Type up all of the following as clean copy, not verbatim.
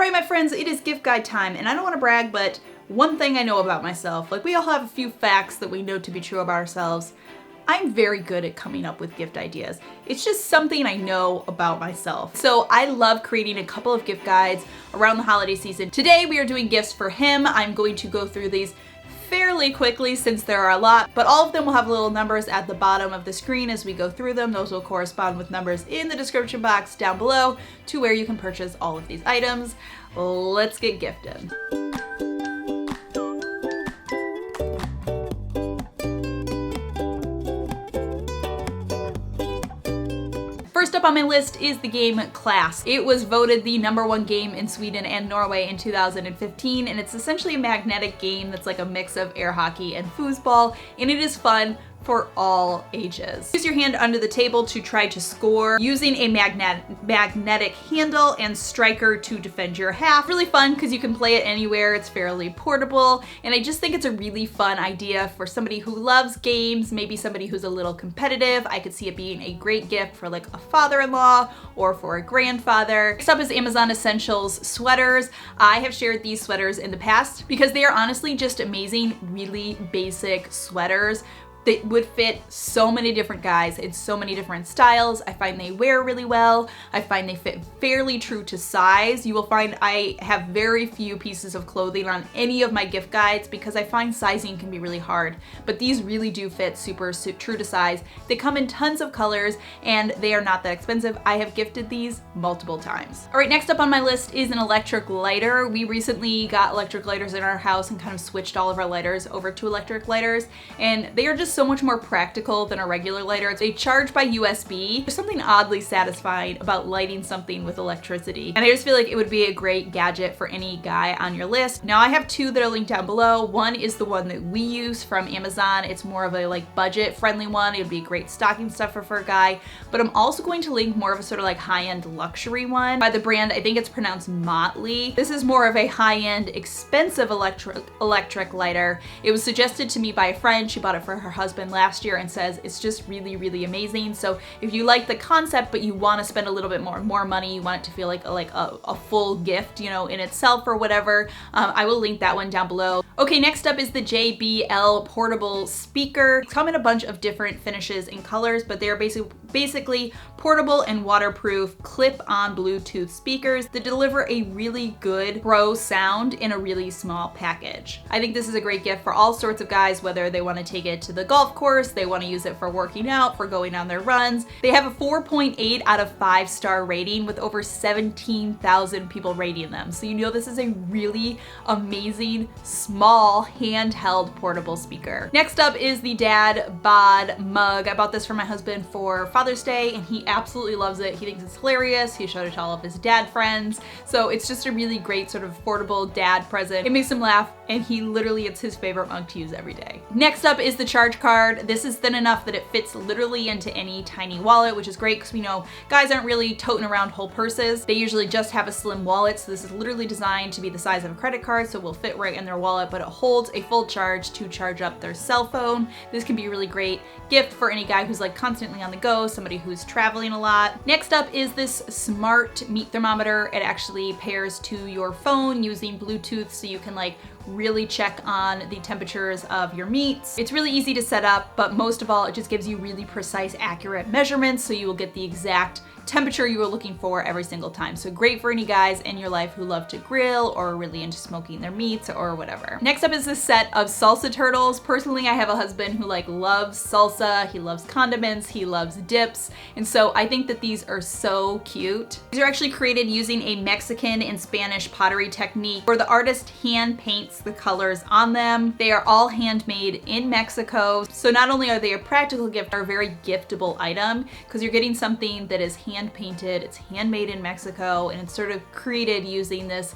Alright my friends, it is gift guide time, and I don't want to brag, but one thing I know about myself, like we all have a few facts that we know to be true about ourselves. I'm very good at coming up with gift ideas. It's just something I know about myself. So I love creating a couple of gift guides around the holiday season. Today we are doing gifts for him. I'm going to go through these fairly quickly since there are a lot, but all of them will have little numbers at the bottom of the screen as we go through them. Those will correspond with numbers in the description box down below to where you can purchase all of these items. Let's get gifted. First up on my list is the game Klask. It was voted the #1 game in Sweden and Norway in 2015, and it's essentially a magnetic game that's like a mix of air hockey and foosball, and it is fun for all ages. Use your hand under the table to try to score using a magnetic handle and striker to defend your half. Really fun because you can play it anywhere. It's fairly portable, and I just think it's a really fun idea for somebody who loves games, maybe somebody who's a little competitive. I could see it being a great gift for like a father-in-law or for a grandfather. Next up is Amazon Essentials sweaters. I have shared these sweaters in the past because they are honestly just amazing, really basic sweaters. They would fit so many different guys in so many different styles. I find they wear really well. I find they fit fairly true to size. You will find I have very few pieces of clothing on any of my gift guides because I find sizing can be really hard, but these really do fit super true to size. They come in tons of colors and they are not that expensive. I have gifted these multiple times. All right, next up on my list is an electric lighter. We recently got electric lighters in our house and kind of switched all of our lighters over to electric lighters, and they are just so much more practical than a regular lighter. They charge by USB. There's something oddly satisfying about lighting something with electricity, and I just feel like it would be a great gadget for any guy on your list. Now I have two that are linked down below. One is the one that we use from Amazon. It's more of a like budget friendly one. It would be a great stocking stuffer for a guy, but I'm also going to link more of a sort of like high-end luxury one by the brand, I think it's pronounced Motley. This is more of a high-end expensive electric lighter. It was suggested to me by a friend. She bought it for her husband last year and says it's just really, really amazing. So if you like the concept but you want to spend a little bit more money, you want it to feel like a full gift, you know, in itself or whatever, I will link that one down below. Okay, next up is the JBL portable speaker. They come in a bunch of different finishes and colors, but they are basically portable and waterproof clip-on Bluetooth speakers that deliver a really good pro sound in a really small package. I think this is a great gift for all sorts of guys, whether they want to take it to the golf course, they want to use it for working out, for going on their runs. They have a 4.8 out of 5-star rating with over 17,000 people rating them. So you know this is a really amazing, small, handheld portable speaker. Next up is the Dad Bod Mug. I bought this for my husband for Father's Day and he absolutely loves it. He thinks it's hilarious. He showed it to all of his dad friends. So it's just a really great sort of affordable dad present. It makes him laugh, and he literally, it's his favorite mug to use every day. Next up is the charge card. This is thin enough that it fits literally into any tiny wallet, which is great because we know guys aren't really toting around whole purses. They usually just have a slim wallet. So this is literally designed to be the size of a credit card, so it will fit right in their wallet, but it holds a full charge to charge up their cell phone. This can be a really great gift for any guy who's like constantly on the go, somebody who's traveling a lot. Next up is this smart meat thermometer. It actually pairs to your phone using Bluetooth, so you can like really check on the temperatures of your meats. It's really easy to set up, but most of all, it just gives you really precise, accurate measurements, so you will get the exact temperature you were looking for every single time. So great for any guys in your life who love to grill or are really into smoking their meats or whatever. Next up is this set of Salsa Turtles. Personally, I have a husband who like loves salsa, he loves condiments, he loves dips, and so I think that these are so cute. These are actually created using a Mexican and Spanish pottery technique where the artist hand paints the colors on them. They are all handmade in Mexico. So not only are they a practical gift, they're a very giftable item because you're getting something that is hand painted, it's handmade in Mexico, and it's sort of created using this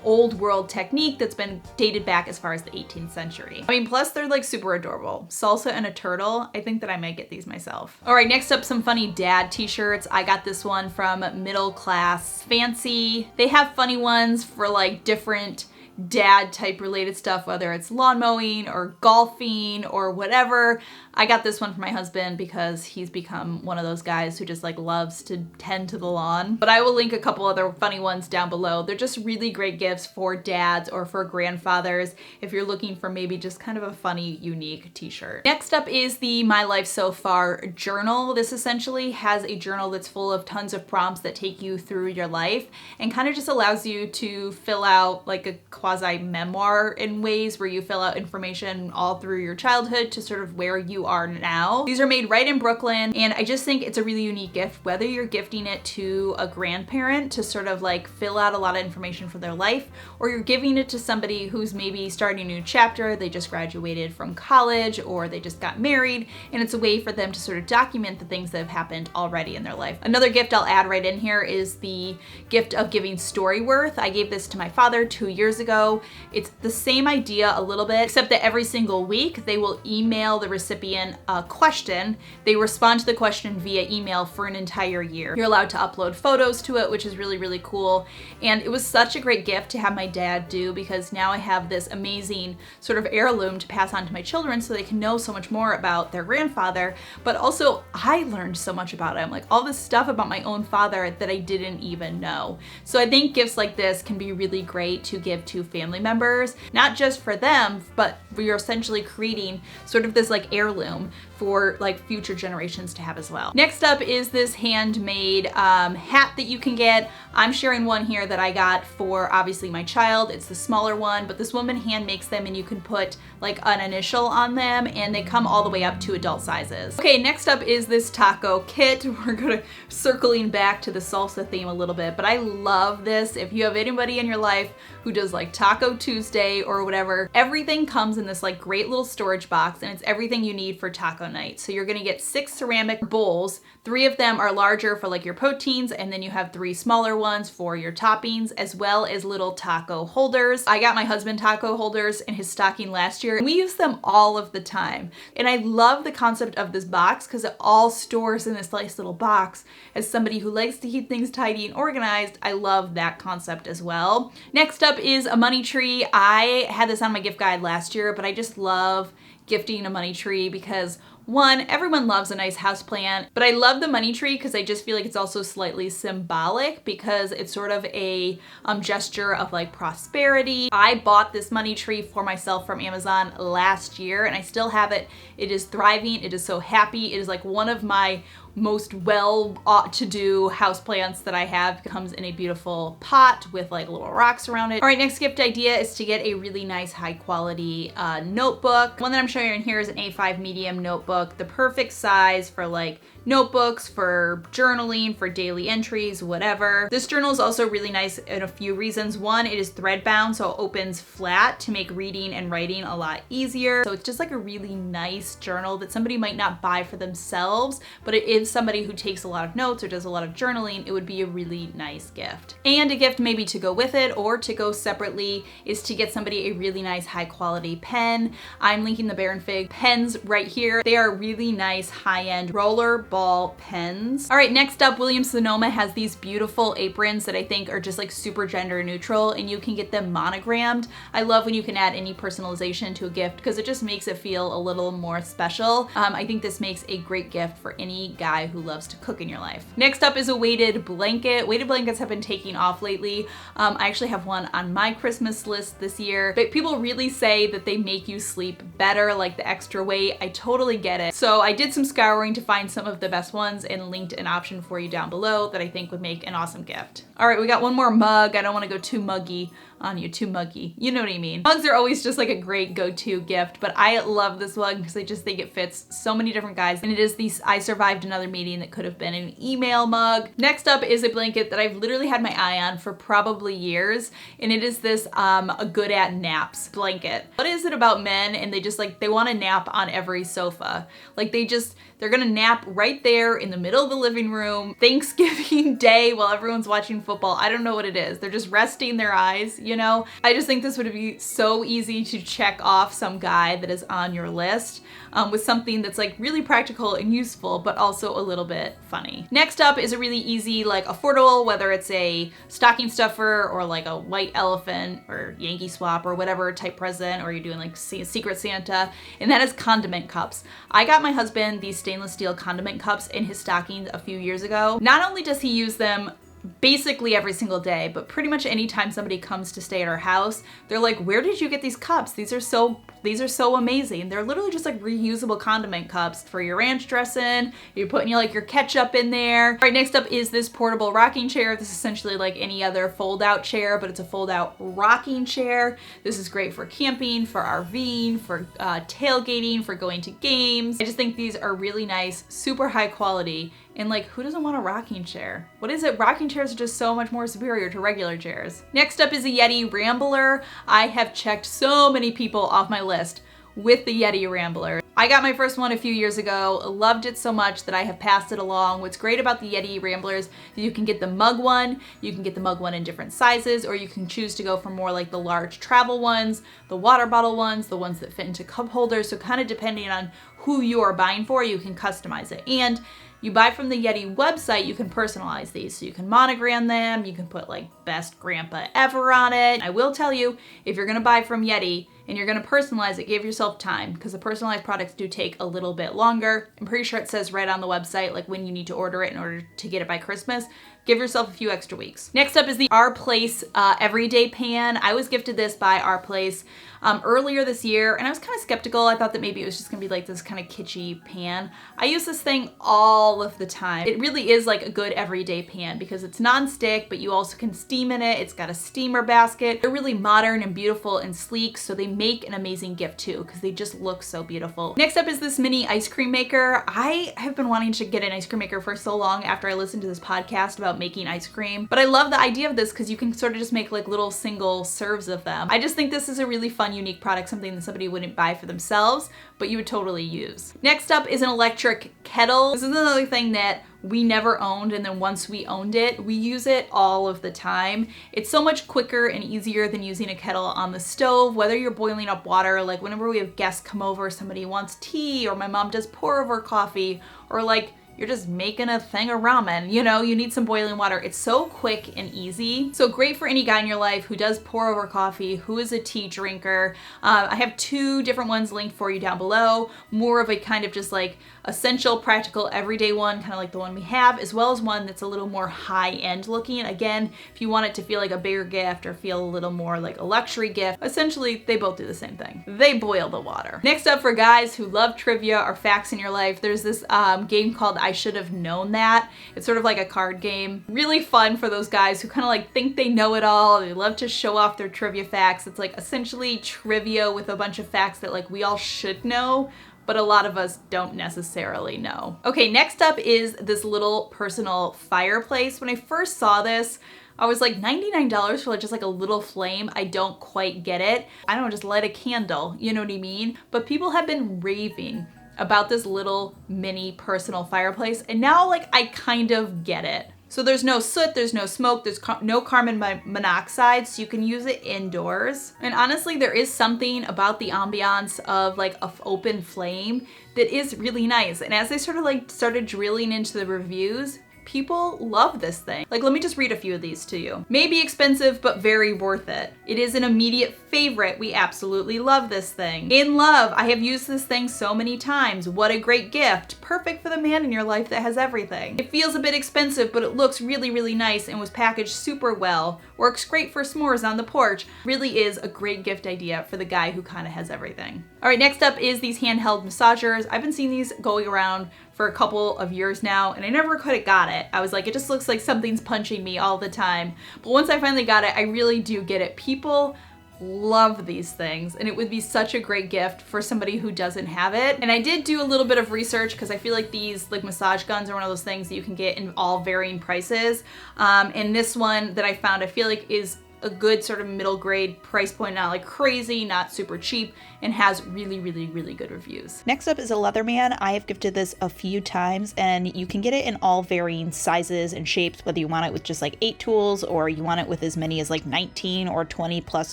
old world technique that's been dated back as far as the 18th century. I mean, plus they're like super adorable. Salsa and a turtle. I think that I might get these myself. All right, next up, some funny dad t-shirts. I got this one from Middle Class Fancy. They have funny ones for like different dad type related stuff, whether it's lawn mowing or golfing or whatever. I got this one for my husband because he's become one of those guys who just like loves to tend to the lawn. But I will link a couple other funny ones down below. They're just really great gifts for dads or for grandfathers if you're looking for maybe just kind of a funny, unique t-shirt. Next up is the My Life So Far journal. This essentially has a journal that's full of tons of prompts that take you through your life and kind of just allows you to fill out like a quasi memoir in ways where you fill out information all through your childhood to sort of where you are now. These are made right in Brooklyn, and I just think it's a really unique gift, whether you're gifting it to a grandparent to sort of like fill out a lot of information for their life, or you're giving it to somebody who's maybe starting a new chapter, they just graduated from college or they just got married, and it's a way for them to sort of document the things that have happened already in their life. Another gift I'll add right in here is the gift of giving Storyworth. I gave this to my father 2 years ago. It's the same idea a little bit, except that every single week they will email the recipient a question. They respond to the question via email for an entire year. You're allowed to upload photos to it, which is really, really cool. And it was such a great gift to have my dad do, because now I have this amazing sort of heirloom to pass on to my children so they can know so much more about their grandfather. But also I learned so much about him, like all this stuff about my own father that I didn't even know. So I think gifts like this can be really great to give to family members, not just for them, but you're essentially creating sort of this like heirloom for like future generations to have as well. Next up is this handmade hat that you can get. I'm sharing one here that I got for obviously my child. It's the smaller one, but this woman hand makes them and you can put like an initial on them, and they come all the way up to adult sizes. Okay, next up is this taco kit. We're gonna circling back to the salsa theme a little bit, but I love this. If you have anybody in your life who does like Taco Tuesday or whatever, everything comes in this like great little storage box, and it's everything you need for taco night. So you're gonna get 6 ceramic bowls. 3 of them are larger for like your proteins, and then you have 3 smaller ones for your toppings, as well as little taco holders. I got my husband taco holders in his stocking last year, and we use them all of the time. And I love the concept of this box because it all stores in this nice little box. As somebody who likes to keep things tidy and organized, I love that concept as well. Next up is a money tree. I had this on my gift guide last year, but I just love gifting a money tree because one, everyone loves a nice houseplant, but I love the money tree because I just feel like it's also slightly symbolic because it's sort of a gesture of like prosperity. I bought this money tree for myself from Amazon last year, and I still have it. It is thriving. It is so happy. It is like one of my most well-to-do houseplants that I have. It comes in a beautiful pot with like little rocks around it. All right, next gift idea is to get a really nice high quality notebook. One that I'm showing you in here is an A5 medium notebook, the perfect size for like notebooks, for journaling, for daily entries, whatever. This journal is also really nice in a few reasons. One, it is thread bound, so it opens flat to make reading and writing a lot easier. So it's just like a really nice journal that somebody might not buy for themselves, but it is somebody who takes a lot of notes or does a lot of journaling, it would be a really nice gift. And a gift maybe to go with it or to go separately is to get somebody a really nice high quality pen. I'm linking the Baron Fig pens right here. They are really nice high-end roller ball pens. All right, next up, Williams-Sonoma has these beautiful aprons that I think are just like super gender neutral, and you can get them monogrammed. I love when you can add any personalization to a gift because it just makes it feel a little more special. I think this makes a great gift for any guy who loves to cook in your life. Next up is a weighted blanket. Weighted blankets have been taking off lately. I actually have one on my Christmas list this year, but people really say that they make you sleep better, like the extra weight. I totally get it. So I did some scouring to find some of the best ones and linked an option for you down below that I think would make an awesome gift. All right, we got one more mug. I don't want to go too muggy on you, too muggy. You know what I mean. Mugs are always just like a great go-to gift, but I love this mug because I just think it fits so many different guys, and it is the I survived another meeting that could have been an email mug. Next up is a blanket that I've literally had my eye on for probably years, and it is this a good at naps blanket. What is it about men and they just like, they want to nap on every sofa? Like they're gonna nap right right there in the middle of the living room, Thanksgiving Day while everyone's watching football. I don't know what it is. They're just resting their eyes, you know? I just think this would be so easy to check off some guy that is on your list with something that's like really practical and useful, but also a little bit funny. Next up is a really easy, like affordable, whether it's a stocking stuffer or like a white elephant or Yankee swap or whatever type present, or you're doing like Secret Santa, and that is condiment cups. I got my husband these stainless steel condiment cups in his stockings a few years ago. Not only does he use them basically every single day, but pretty much anytime somebody comes to stay at our house, they're like, where did you get these cups? These are so amazing. They're literally just like reusable condiment cups for your ranch dressing. You're putting your ketchup in there. All right, next up is this portable rocking chair. This is essentially like any other fold out chair, but it's a fold out rocking chair. This is great for camping, for RVing, for tailgating, for going to games. I just think these are really nice, super high quality. And like, who doesn't want a rocking chair? What is it? Rocking chairs are just so much more superior to regular chairs. Next up is a Yeti Rambler. I have checked so many people off my list with the Yeti Rambler. I got my first one a few years ago, loved it so much that I have passed it along. What's great about the Yeti Ramblers is you can get the mug one, you can get the mug one in different sizes, or you can choose to go for more like the large travel ones, the water bottle ones, the ones that fit into cup holders. So kind of depending on who you are buying for, you can customize it. And you buy from the Yeti website, you can personalize these. So you can monogram them, you can put like best grandpa ever on it. I will tell you, if you're gonna buy from Yeti and you're gonna personalize it, give yourself time, because the personalized products do take a little bit longer. I'm pretty sure it says right on the website like when you need to order it in order to get it by Christmas. Give yourself a few extra weeks. Next up is the Our Place Everyday Pan. I was gifted this by Our Place earlier this year, and I was kind of skeptical. I thought that maybe it was just gonna be like this kind of kitschy pan. I use this thing all of the time. It really is like a good everyday pan because it's non-stick, but you also can steam in it. It's got a steamer basket. They're really modern and beautiful and sleek, so they make an amazing gift too because they just look so beautiful. Next up is this mini ice cream maker. I have been wanting to get an ice cream maker for so long after I listened to this podcast about making ice cream, but I love the idea of this because you can sort of just make like little single serves of them. I just think this is a really fun, unique product, something that somebody wouldn't buy for themselves, but you would totally use. Next up is an electric kettle. This is another thing that we never owned, and then once we owned it, we use it all of the time. It's so much quicker and easier than using a kettle on the stove, whether you're boiling up water, like whenever we have guests come over, somebody wants tea, or my mom does pour over coffee, or like you're just making a thing of ramen, you know, you need some boiling water. It's so quick and easy. So great for any guy in your life who does pour over coffee, who is a tea drinker. I have two different ones linked for you down below. More of a kind of just like essential, practical, everyday one, kind of like the one we have, as well as one that's a little more high-end looking. Again, if you want it to feel like a bigger gift or feel a little more like a luxury gift, essentially they both do the same thing. They boil the water. Next up, for guys who love trivia or facts in your life, there's this game called I Should Have Known That. It's sort of like a card game. Really fun for those guys who kind of like think they know it all. They love to show off their trivia facts. It's like essentially trivia with a bunch of facts that like we all should know, but a lot of us don't necessarily know. Okay, next up is this little personal fireplace. When I first saw this, I was like, $99 for just like a little flame. I don't quite get it. I don't know, just light a candle, you know what I mean? But people have been raving about this little mini personal fireplace, and now like I kind of get it. So there's no soot, there's no smoke, there's no carbon monoxide, so you can use it indoors. And honestly, there is something about the ambiance of like an open flame that is really nice. And as I sort of like started drilling into the reviews, people love this thing. Like, let me just read a few of these to you. Maybe expensive, but very worth it. It is an immediate favorite. We absolutely love this thing. In love, I have used this thing so many times. What a great gift. Perfect for the man in your life that has everything. It feels a bit expensive, but it looks really, really nice and was packaged super well. Works great for s'mores on the porch. Really is a great gift idea for the guy who kind of has everything. All right, next up is these handheld massagers. I've been seeing these going around for a couple of years now, and I never could have got it. I was like, it just looks like something's punching me all the time. But once I finally got it, I really do get it. People love these things, and it would be such a great gift for somebody who doesn't have it. And I did do a little bit of research because I feel like these like massage guns are one of those things that you can get in all varying prices. And this one that I found, I feel like is a good sort of middle grade price point, not like crazy, not super cheap, and has really, really, really good reviews. Next up is a Leatherman. I have gifted this a few times, and you can get it in all varying sizes and shapes, whether you want it with just like 8 tools or you want it with as many as like 19 or 20 plus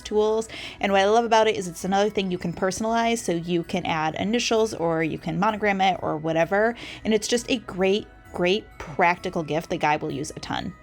tools. And what I love about it is it's another thing you can personalize, so you can add initials or you can monogram it or whatever. And it's just a great practical gift the guy will use a ton.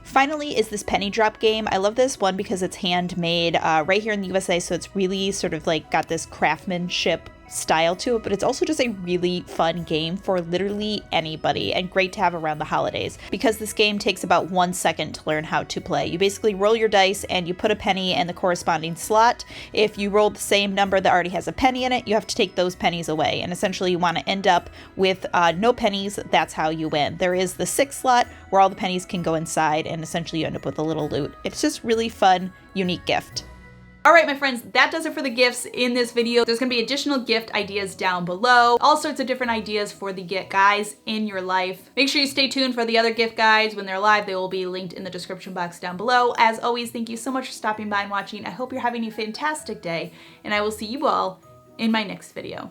Finally is this penny drop game. I love this one because it's handmade right here in the USA, so it's really sort of like got this craftsmanship style to it, but it's also just a really fun game for literally anybody and great to have around the holidays because this game takes about 1 second to learn how to play. You basically roll your dice and you put a penny in the corresponding slot. If you roll the same number that already has a penny in it, you have to take those pennies away, and essentially you want to end up with no pennies. That's how you win. There is the 6th slot where all the pennies can go inside, and essentially you end up with a little loot. It's just really fun, unique gift. All right, my friends, that does it for the gifts in this video. There's gonna be additional gift ideas down below. All sorts of different ideas for the gift guys in your life. Make sure you stay tuned for the other gift guides. When they're live, they will be linked in the description box down below. As always, thank you so much for stopping by and watching. I hope you're having a fantastic day, and I will see you all in my next video.